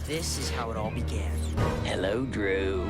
This is how it all began. Hello, Drew.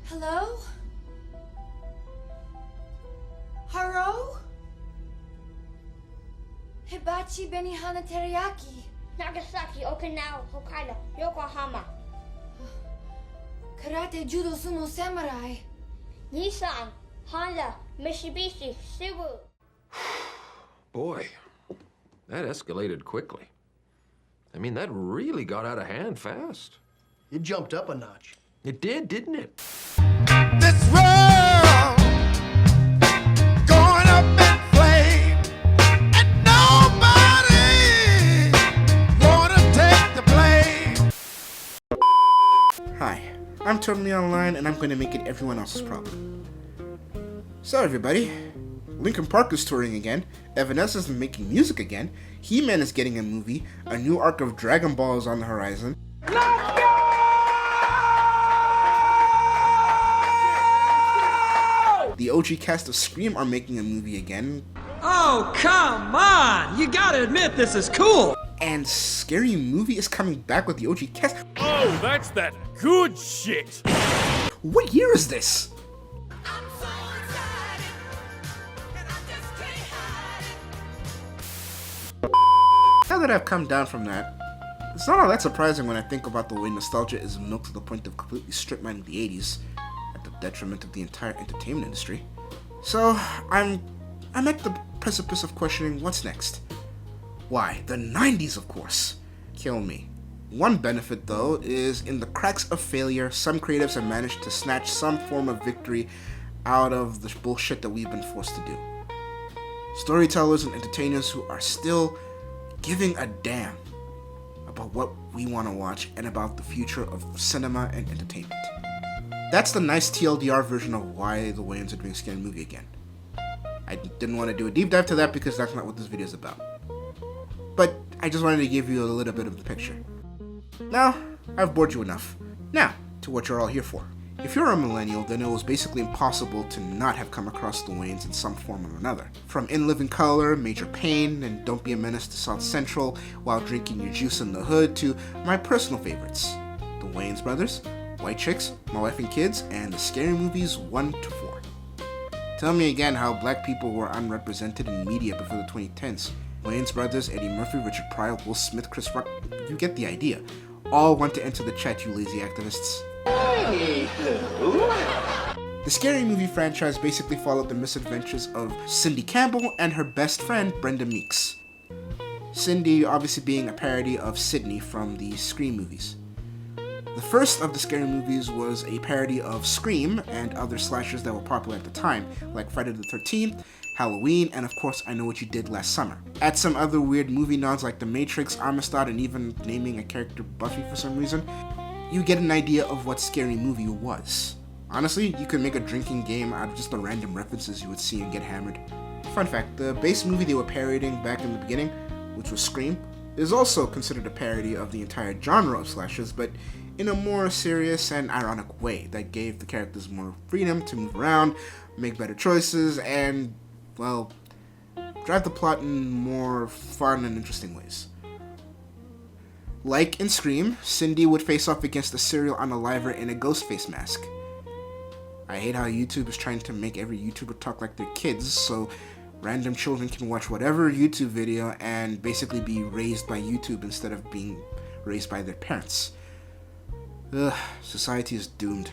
Hello? Haro? Hibachi Benihana Teriyaki. Nagasaki, Okinawa, Hokkaido, Yokohama. Karate Judo Sumo Samurai. Nissan, Honda, Mitsubishi, Subaru. Boy, that escalated quickly. I mean, that really got out of hand fast. It jumped up a notch. It did, didn't it? This world going up in flames, and nobody wanna take the blame. Hi, I'm totally online and I'm going to make it everyone else's problem. So everybody, Linkin Park is touring again, Evanescence is making music again, He-Man is getting a movie, a new arc of Dragon Ball is on the horizon. The OG cast of Scream are making a movie again. Oh, come on! You gotta admit this is cool! And Scary Movie is coming back with the OG cast. Oh, that's that good shit! What year is this? Now that I've come down from that, it's not all that surprising when I think about the way nostalgia is milked to the point of completely strip mining the 80s, at the detriment of the entire entertainment industry. So, I'm at the precipice of questioning what's next. Why, the 90s, of course. Kill me. One benefit, though, is in the cracks of failure, some creatives have managed to snatch some form of victory out of the bullshit that we've been forced to do. Storytellers and entertainers who are still giving a damn about what we want to watch and about the future of cinema and entertainment. That's the nice TLDR version of why the Wayans are doing Scary Movie again. I didn't want to do a deep dive to that because that's not what this video is about. But I just wanted to give you a little bit of the picture. Now, I've bored you enough. Now, to what you're all here for. If you're a millennial, then it was basically impossible to not have come across the Wayans in some form or another. From In Living Color, Major Payne, and Don't Be a Menace to South Central while drinking your juice in the hood, to my personal favorites, the Wayans Brothers, White Chicks, My Wife and Kids, and the Scary Movies 1 to 4. Tell me again how black people were unrepresented in media before the 2010s. Wayans Brothers, Eddie Murphy, Richard Pryor, Will Smith, Chris Rock, you get the idea. All want to enter the chat, you lazy activists. The Scary Movie franchise basically followed the misadventures of Cindy Campbell and her best friend, Brenda Meeks. Cindy obviously being a parody of Sydney from the Scream movies. The first of the Scary Movies was a parody of Scream and other slashers that were popular at the time, like Friday the 13th, Halloween, and of course I Know What You Did Last Summer. Add some other weird movie nods like The Matrix, Amistad, and even naming a character Buffy for some reason, you get an idea of what Scary Movie was. Honestly, you could make a drinking game out of just the random references you would see and get hammered. Fun fact, the base movie they were parodying back in the beginning, which was Scream, is also considered a parody of the entire genre of slashers, but in a more serious and ironic way that gave the characters more freedom to move around, make better choices, and, well, drive the plot in more fun and interesting ways. Like in Scream, Cindy would face off against a serial unaliver in a ghost face mask. I hate how YouTube is trying to make every YouTuber talk like they're kids, so random children can watch whatever YouTube video and basically be raised by YouTube instead of being raised by their parents. Ugh, society is doomed.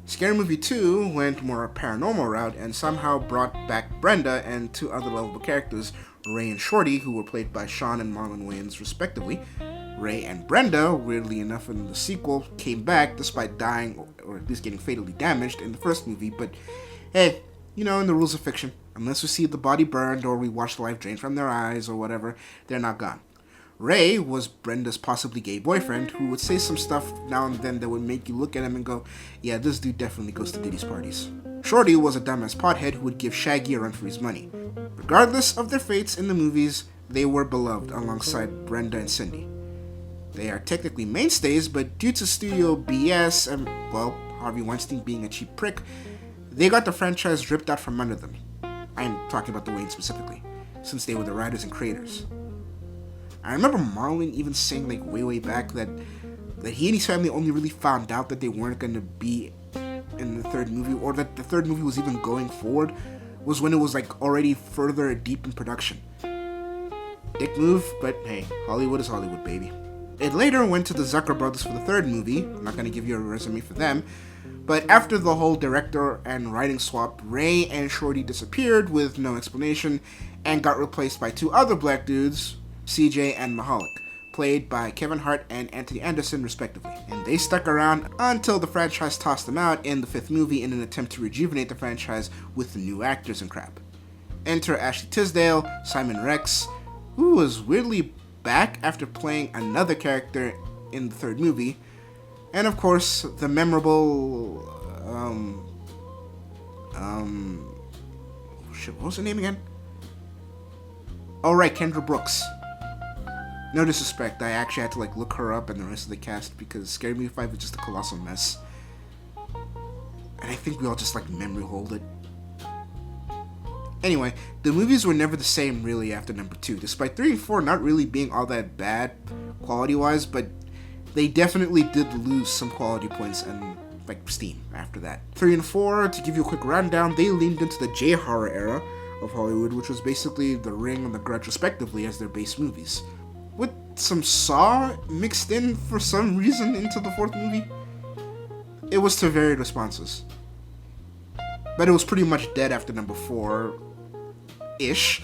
Scary Movie 2 went more a paranormal route and somehow brought back Brenda and two other lovable characters, Ray and Shorty, who were played by Sean and Marlon Wayans respectively. Ray and Brenda, weirdly enough in the sequel, came back despite dying or at least getting fatally damaged in the first movie, but hey, you know, in the rules of fiction, unless we see the body burned or we watch the life drained from their eyes or whatever, they're not gone. Ray was Brenda's possibly gay boyfriend who would say some stuff now and then that would make you look at him and go, yeah, this dude definitely goes to Diddy's parties. Shorty was a dumbass pothead who would give Shaggy a run for his money. Regardless of their fates in the movies, they were beloved alongside Brenda and Cindy. They are technically mainstays, but due to studio BS and, well, Harvey Weinstein being a cheap prick, they got the franchise ripped out from under them. I'm talking about the Wayans specifically, since they were the writers and creators. I remember Marlon even saying like way back that he and his family only really found out that they weren't going to be in the third movie, or that the third movie was even going forward, was when it was like already further deep in production. Dick move, but hey, Hollywood is Hollywood, baby. It later went to the Zucker brothers for the third movie. I'm not going to give you a resume for them. But after the whole director and writing swap, Ray and Shorty disappeared with no explanation and got replaced by two other black dudes, CJ and Mahalik, played by Kevin Hart and Anthony Anderson respectively. And they stuck around until the franchise tossed them out in the fifth movie in an attempt to rejuvenate the franchise with new actors and crap. Enter Ashley Tisdale, Simon Rex, who was weirdly back after playing another character in the third movie, and of course the memorable shit, what was her name again? Oh right, Kendra Brooks. No disrespect, I actually had to like look her up and the rest of the cast because Scary Movie 5 is just a colossal mess, and I think we all just like memory hold it. Anyway, the movies were never the same really after number 2, despite 3 and 4 not really being all that bad quality-wise, but they definitely did lose some quality points and like steam after that. 3 and 4, to give you a quick rundown, they leaned into the J-horror era of Hollywood, which was basically The Ring and The Grudge respectively as their base movies, with some Saw mixed in for some reason into the fourth movie. It was to varied responses, but it was pretty much dead after number 4 ish,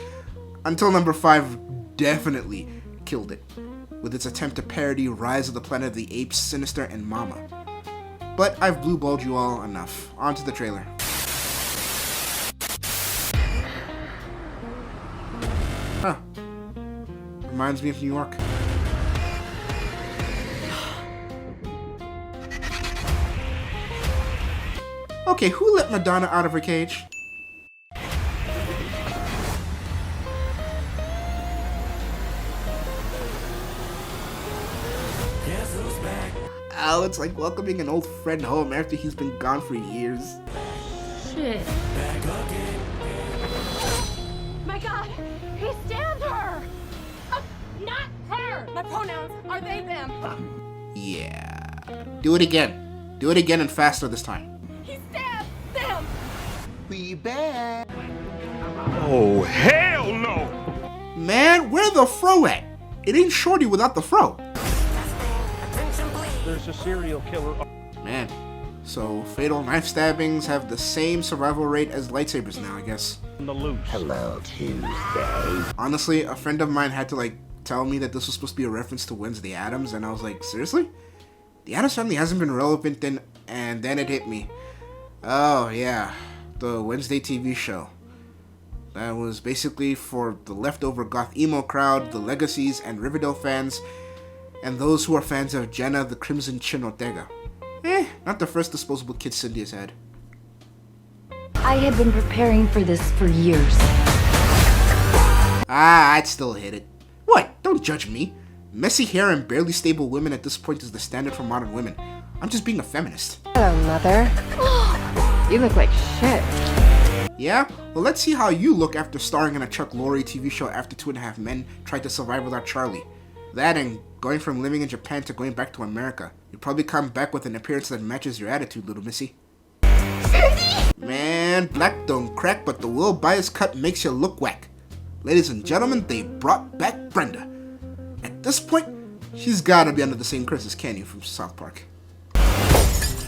until number 5 definitely killed it with its attempt to parody Rise of the Planet of the Apes, Sinister, and Mama. But I've blue-balled you all enough. On to the trailer. Huh. Reminds me of New York. Okay, who let Madonna out of her cage? Oh, it's like welcoming an old friend home after he's been gone for years. Shit. My God, he stabbed her! Not her! My pronouns are they, them. Yeah. Do it again. Do it again and faster this time. He stabbed them! We back. Oh, hell no! Man, where the fro at? It ain't Shorty without the fro. There's a serial killer. Man, so fatal knife stabbings have the same survival rate as lightsabers now, I guess. On the loose. Hello, Tuesday. Honestly, a friend of mine had to tell me that this was supposed to be a reference to Wednesday Addams, and I was like, seriously? The Addams Family hasn't been relevant then, and then it hit me. Oh yeah, the Wednesday TV show. That was basically for the leftover goth emo crowd, the Legacies and Riverdale fans, and those who are fans of Jenna the Crimson Chin Ortega. Not the first disposable kid Cindy has had. I had been preparing for this for years. I'd still hit it. What? Don't judge me. Messy hair and barely stable women at this point is the standard for modern women. I'm just being a feminist. Hello, Mother. You look like shit. Yeah? Well, let's see how you look after starring in a Chuck Lorre TV show after 2.5 Men tried to survive without Charlie. That and going from living in Japan to going back to America. You'll probably come back with an appearance that matches your attitude, little missy. Man, black don't crack, but the Will Bias cut makes you look whack. Ladies and gentlemen, they brought back Brenda. At this point, she's gotta be under the same curse as Kenny from South Park.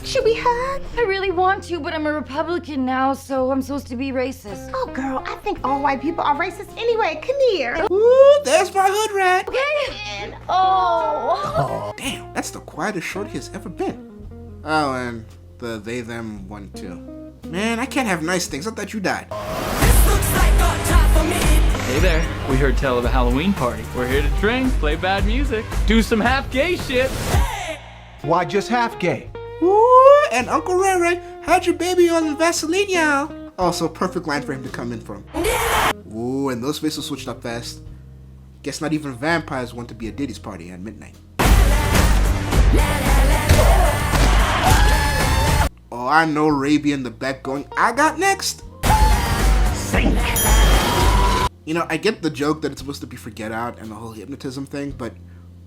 Should we hug? I really want to, but I'm a Republican now, so I'm supposed to be racist. Oh, girl, I think all white people are racist anyway. Come here. Ooh, there's my hood rat. Okay. Oh. Damn, that's the quietest Shorty has ever been. Oh, and the they them one too. Man, I can't have nice things. I thought you died. Hey there. We heard tell of a Halloween party. We're here to drink, play bad music, do some half gay shit. Why just half gay? Ooh, and Uncle Ray Ray had your baby on Vaseline, y'all. Also, perfect line for him to come in from. Ooh, and those faces switched up fast. Guess not even vampires want to be at Diddy's party at midnight. Oh, I know Raby in the back going, I got next. Sink. You know, I get the joke that it's supposed to be for Get Out and the whole hypnotism thing, but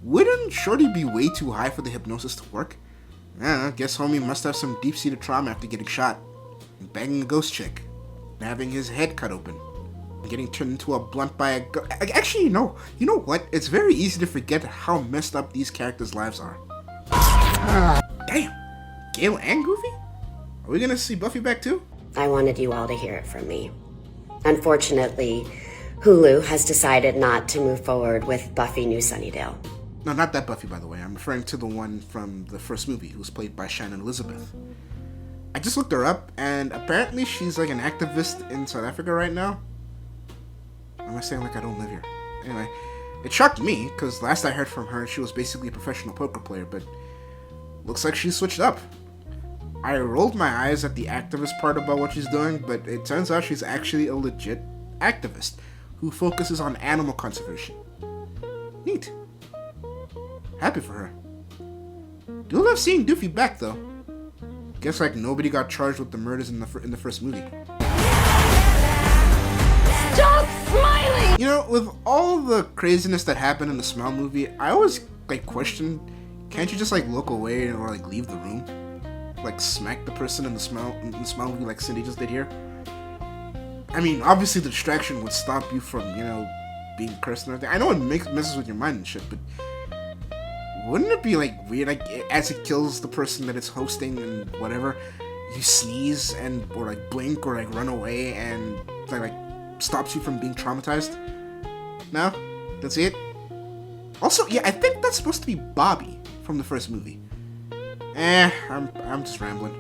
wouldn't Shorty be way too high for the hypnosis to work? I guess homie must have some deep-seated trauma after getting shot, and banging a ghost chick, and having his head cut open, and getting turned into a blunt by a Actually, you know what? It's very easy to forget how messed up these characters' lives are. Damn! Gale and Goofy? Are we gonna see Buffy back too? I wanted you all to hear it from me. Unfortunately, Hulu has decided not to move forward with Buffy New Sunnydale. No, not that Buffy, by the way. I'm referring to the one from the first movie, who was played by Shannon Elizabeth. I just looked her up, and apparently she's like an activist in South Africa right now. Am I saying like I don't live here? Anyway, it shocked me, because last I heard from her, she was basically a professional poker player, but looks like she switched up. I rolled my eyes at the activist part about what she's doing, but it turns out she's actually a legit activist who focuses on animal conservation. Neat. Happy for her. Do love seeing Doofy back though. Guess like nobody got charged with the murders in the first movie. Stop smiling! You know, with all the craziness that happened in the Smile movie, I always like question, can't you just like look away or like leave the room? Like smack the person in the Smile movie like Cindy just did here? I mean, obviously the distraction would stop you from, you know, being cursed and everything. I know it messes with your mind and shit, but wouldn't it be like weird, like as it kills the person that it's hosting and whatever, you sneeze and or like blink or like run away and like stops you from being traumatized? No? That's it? Also, yeah, I think that's supposed to be Bobby from the first movie. I'm just rambling.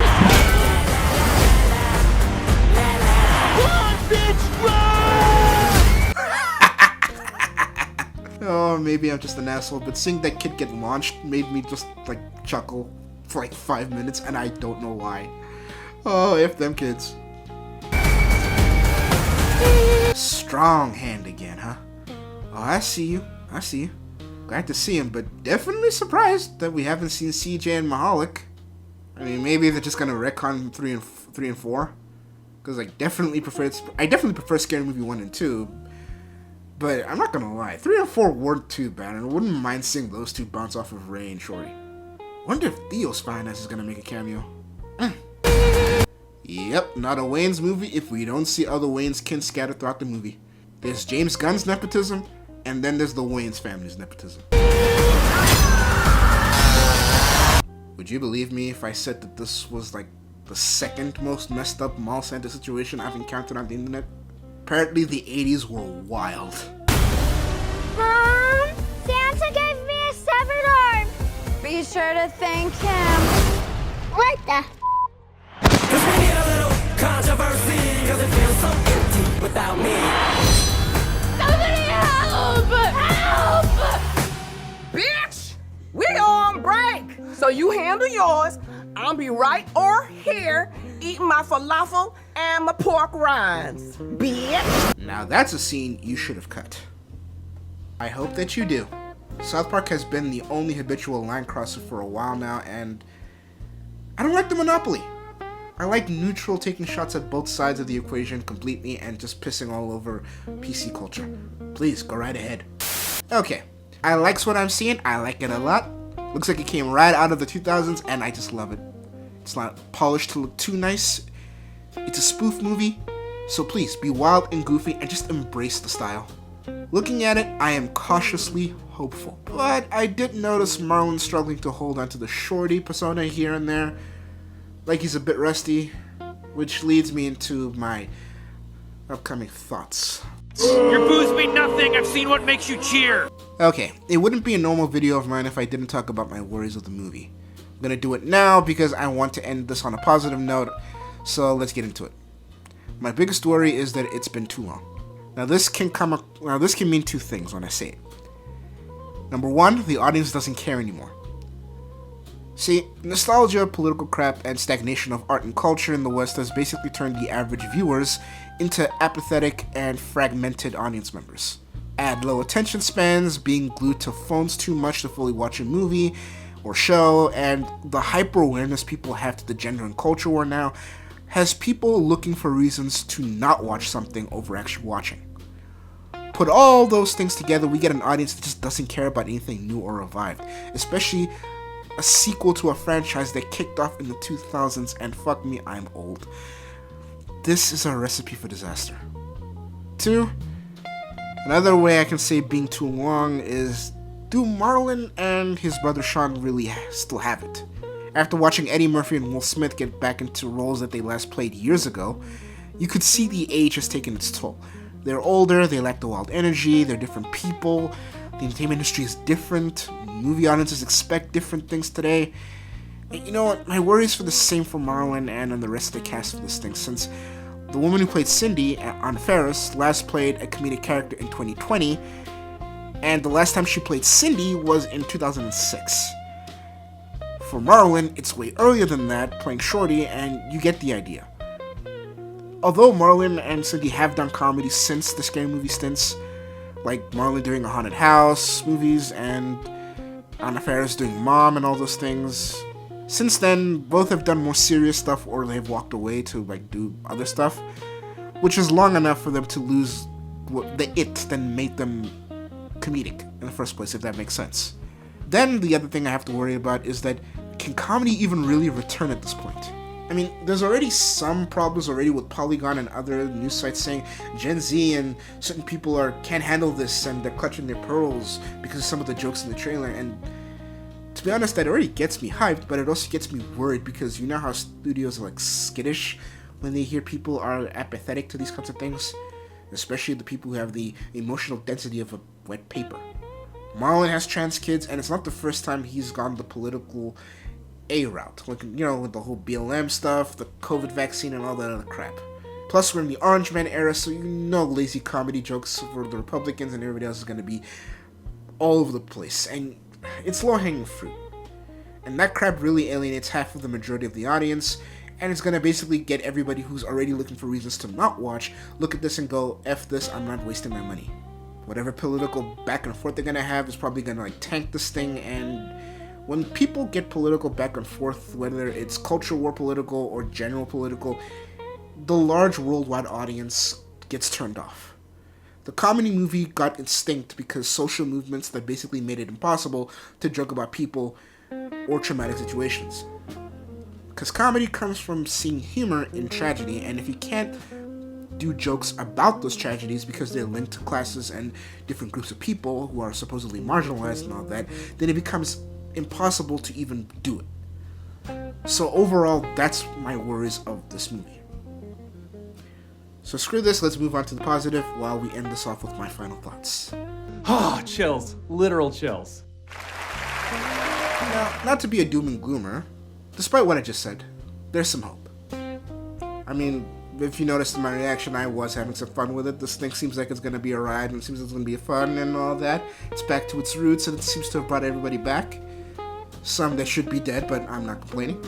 Oh, maybe I'm just an asshole, but seeing that kid get launched made me just, like, chuckle for like 5 minutes, and I don't know why. Oh, F them kids. Strong hand again, huh? Oh, I see you. I see you. Glad to see him, but definitely surprised that we haven't seen CJ and Mahalik. I mean, maybe they're just gonna retcon 3 and 4, because I definitely prefer Scary Movie 1 and 2. But I'm not gonna lie, 3 and 4 weren't too bad, and I wouldn't mind seeing those two bounce off of Ray and Shorty. Wonder if Theo Spinax is gonna make a cameo. Yep, not a Wayne's movie if we don't see other Wayne's kin scattered throughout the movie. There's James Gunn's nepotism, and then there's the Wayne's family's nepotism. Would you believe me if I said that this was like the second most messed up mall Santa situation I've encountered on the internet? Apparently the 80s were wild. Mom, Santa gave me a severed arm. Be sure to thank him. What the? Cause we need a little controversy, cause it feels so empty without me. Somebody help! Help! Bitch, we on break. So you handle yours. I'll be right over here eating my falafel and my pork rinds, bitch. Now that's a scene you should have cut. I hope that you do. South Park has been the only habitual line crosser for a while now, and I don't like the monopoly. I like neutral taking shots at both sides of the equation completely and just pissing all over PC culture. Please, go right ahead. Okay, I likes what I'm seeing. I like it a lot. Looks like it came right out of the 2000s, and I just love it. It's not polished to look too nice. It's a spoof movie, so please be wild and goofy and just embrace the style. Looking at it, I am cautiously hopeful. But I did notice Marlon struggling to hold onto the Shorty persona here and there. Like he's a bit rusty, which leads me into my upcoming thoughts. Your booze mean nothing. I've seen what makes you cheer. Okay, it wouldn't be a normal video of mine if I didn't talk about my worries of the movie. I'm gonna do it now because I want to end this on a positive note, so let's get into it. My biggest worry is that it's been too long. Now this can mean two things when I say it. Number one, the audience doesn't care anymore. See, nostalgia, political crap, and stagnation of art and culture in the West has basically turned the average viewers into apathetic and fragmented audience members. Add low attention spans, being glued to phones too much to fully watch a movie or show, and the hyper-awareness people have to the gender and culture war now has people looking for reasons to not watch something over actually watching. Put all those things together, we get an audience that just doesn't care about anything new or revived, especially a sequel to a franchise that kicked off in the 2000s, and fuck me, I'm old. This is a recipe for disaster. 2, another way I can say being too long is, do Marlon and his brother Sean really still have it? After watching Eddie Murphy and Will Smith get back into roles that they last played years ago, you could see the age has taken its toll. They're older, they lack the wild energy, they're different people, the entertainment industry is different, movie audiences expect different things today. And you know what, my worry is for the same for Marlon and on the rest of the cast for this thing, since the woman who played Cindy on Ferris last played a comedic character in 2020, and the last time she played Cindy was in 2006. For Marlon, it's way earlier than that, playing Shorty, and you get the idea. Although Marlon and Cindy have done comedy since the Scary Movie stints, like Marlon doing a haunted house movies and Anna Faris doing Mom and all those things, since then both have done more serious stuff or they've walked away to like do other stuff, which is long enough for them to lose the it that made them comedic in the first place, if that makes sense. Then the other thing I have to worry about is that can comedy even really return at this point? I mean, there's already some problems already with Polygon and other news sites saying Gen Z and certain people can't handle this and they're clutching their pearls because of some of the jokes in the trailer. And to be honest, that already gets me hyped, but it also gets me worried because you know how studios are like skittish when they hear people are apathetic to these kinds of things, especially the people who have the emotional density of a wet paper. Marlon has trans kids, and it's not the first time he's gone the political A route. Like, you know, with the whole BLM stuff, the COVID vaccine, and all that other crap. Plus, we're in the Orange Man era, so you know lazy comedy jokes for the Republicans and everybody else is going to be all over the place. And it's low-hanging fruit. And that crap really alienates half of the majority of the audience, and it's going to basically get everybody who's already looking for reasons to not watch, look at this and go, F this, I'm not wasting my money. Whatever political back and forth they're going to have is probably going to like tank this thing, and when people get political back and forth, whether it's culture war political or general political, the large worldwide audience gets turned off. The comedy movie got extinct because social movements that basically made it impossible to joke about people or traumatic situations. Because comedy comes from seeing humor in tragedy, and if you can't do jokes about those tragedies because they're linked to classes and different groups of people who are supposedly marginalized and all that, then it becomes impossible to even do it. So overall, that's my worries of this movie. So screw this, let's move on to the positive while we end this off with my final thoughts. Oh, chills. Literal chills. Now, not to be a doom and gloomer, despite what I just said, there's some hope. I mean, if you noticed in my reaction, I was having some fun with it. This thing seems like it's going to be a ride, and it seems it's going to be fun and all that. It's back to its roots, and it seems to have brought everybody back. Some that should be dead, but I'm not complaining.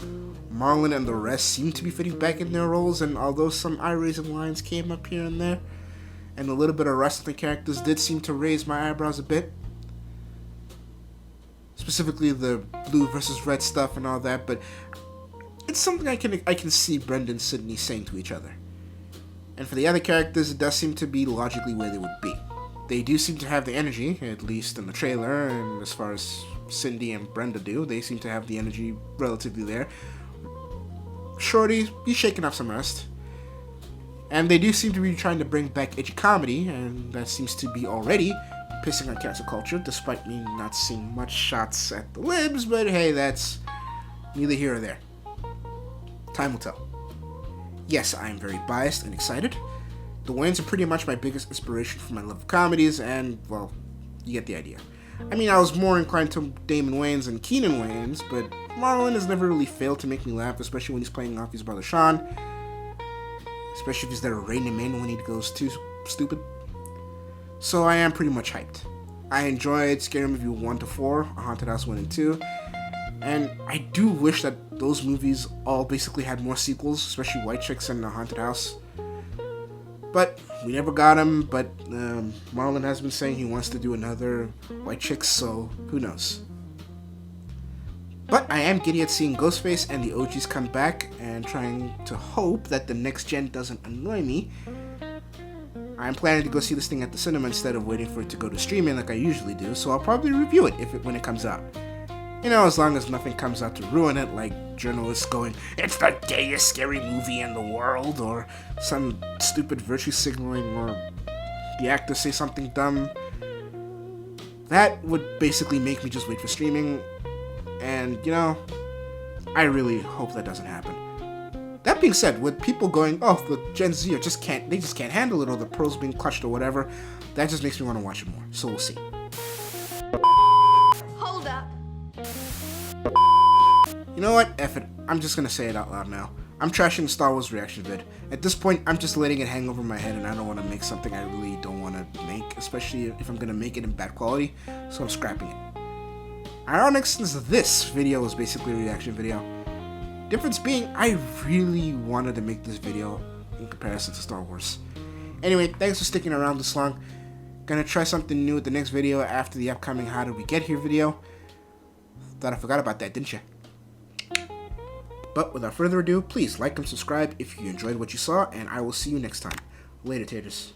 Marlon and the rest seem to be fitting back in their roles, and although some eye-raising lines came up here and there, and a little bit of rest of the characters did seem to raise my eyebrows a bit. Specifically the blue versus red stuff and all that, but it's something I can see Brendan and Sydney saying to each other. And for the other characters, it does seem to be logically where they would be. They do seem to have the energy, at least in the trailer, and as far as Cindy and Brenda do, they seem to have the energy relatively there. Shorty, he's shaking off some rust. And they do seem to be trying to bring back edgy comedy, and that seems to be already pissing on cancel culture, despite me not seeing much shots at the libs, but hey, that's neither here or there. Time will tell. Yes, I am very biased and excited. The Wayans are pretty much my biggest inspiration for my love of comedies, and, well, you get the idea. I mean, I was more inclined to Damon Wayans and Keenan Wayans, but Marlon has never really failed to make me laugh, especially when he's playing off his brother Sean. Especially if he's there to rein him in when he goes too stupid. So I am pretty much hyped. I enjoyed Scary Movie 1 to 4, A Haunted House 1 and 2, and I do wish that those movies all basically had more sequels, especially White Chicks and The Haunted House. But we never got them, but Marlon has been saying he wants to do another White Chicks, so who knows. But I am giddy at seeing Ghostface and the OGs come back, and trying to hope that the next gen doesn't annoy me. I'm planning to go see this thing at the cinema instead of waiting for it to go to streaming like I usually do, so I'll probably review it when it comes out. You know, as long as nothing comes out to ruin it, like journalists going, "It's the gayest scary movie in the world," or some stupid virtue signaling, or the actors say something dumb. That would basically make me just wait for streaming, and, you know, I really hope that doesn't happen. That being said, with people going, "Oh, the Gen Z just can't handle it," or the pearls being clutched or whatever, that just makes me want to watch it more, so we'll see. Hold up. You know what? F it. I'm just gonna say it out loud now. I'm trashing the Star Wars reaction vid. At this point, I'm just letting it hang over my head, and I don't want to make something I really don't want to make, especially if I'm gonna make it in bad quality, so I'm scrapping it. Ironic, since this video was basically a reaction video. Difference being, I really wanted to make this video in comparison to Star Wars. Anyway, thanks for sticking around this long. Gonna try something new with the next video after the upcoming How Did We Get Here video. Thought I forgot about that, didn't you? But without further ado, please like and subscribe if you enjoyed what you saw, and I will see you next time. Later, taters.